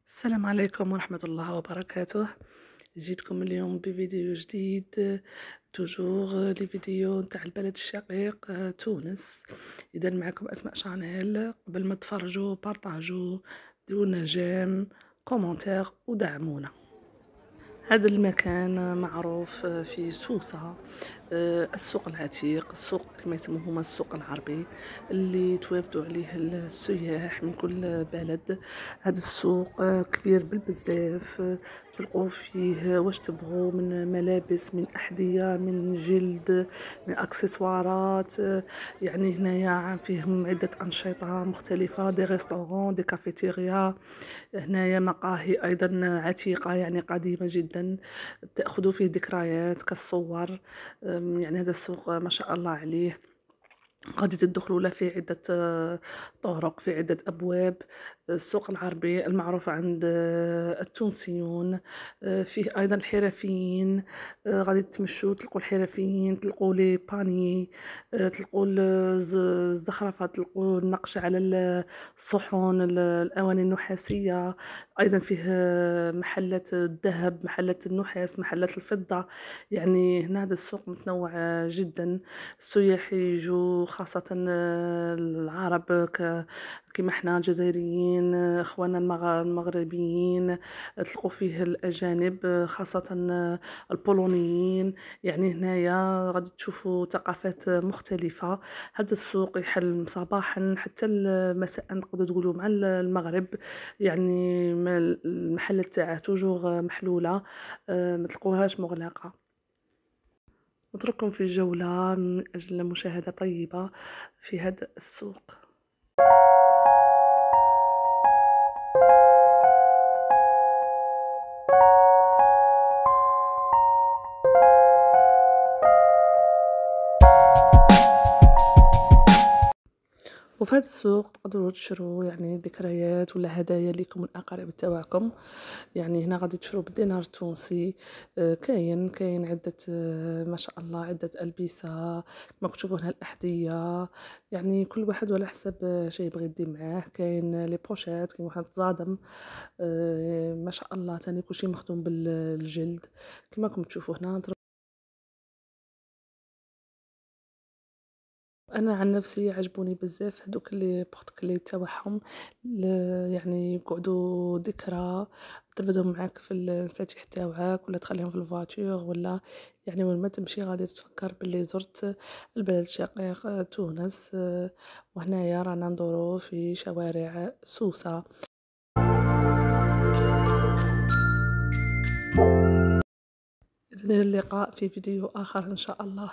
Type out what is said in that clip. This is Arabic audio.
السلام عليكم ورحمة الله وبركاته. جيتكم اليوم بفيديو جديد، توجور لي فيديو نتاع البلد الشقيق تونس. اذا معكم اسماء شانيل. قبل ما تفرجوا بارطاجوا، ديرونا جيم، كومنتير ودعمونا. هذا المكان معروف في سوسة، السوق العتيق، السوق كما يسموه هما السوق العربي، اللي توافدوا عليه السياح من كل بلد. هذا السوق كبير بالبزاف، تلقوا فيه واش تبغوا من ملابس، من أحذية، من جلد، من اكسسوارات. يعني هنايا فيهم عدة أنشطة مختلفة، دي ريستورون، دي كافيتيريا. هنايا مقاهي أيضا عتيقة، يعني قديمة جدا، تأخذ فيه ذكريات كالصور. يعني هذا السوق ما شاء الله عليه، غادي تدخلوا له في عدة طرق، في عدة أبواب. السوق العربي المعروف عند التونسيون، فيه أيضا الحرفيين. غادي تمشوا تلقوا الحرفيين، تلقوا لي باني، تلقوا الزخرفة، تلقوا النقش على الصحون، الأواني النحاسية. أيضا فيه محلات الذهب، محلات النحاس، محلات الفضة. يعني هنا هذا السوق متنوع جدا. السياح يجوا خاصة العرب، كيما حنا الجزائريين، اخواننا المغربيين. تلقوا فيه الاجانب خاصة البولونيين. يعني هنايا غادي تشوفوا ثقافات مختلفة. هذا السوق يحل صباحا حتى مساء، نقدروا تقولوا مع المغرب. يعني المحلات تاعه توجور محلولة، ما تلقوهاش مغلقة. نترككم في جولة من أجل مشاهدة طيبة في هذا السوق. وفي هذا السوق تقدروا تشروا يعني ذكريات ولا هدايا لكم الأقارب تاعكم. يعني هنا غادي تشروا بالدينار التونسي. كاين عدة، ما شاء الله، عدة ألبسة كما تشوفوا هنا، الأحذية. يعني كل واحد وعلى حسب شي يبغي يدي معاه. كاين لي بوشيت، كاين واحد الزادم، ما شاء الله، تاني كلشي مخدوم بالجلد كما راكم تشوفوا هنا. انا عن نفسي عجبوني بزاف هذوك اللي بورتكلي تاعهم، يعني يقعدوا ذكرى، ترفدهم معاك في المفاتيح تاوعك، ولا تخليهم في الفواتور، ولا يعني وين ما تمشي غادي تفكر باللي زرت البلد الشقيق تونس. وهنايا رانا ندورو في شوارع سوسة. إذن إلى اللقاء في فيديو آخر إن شاء الله.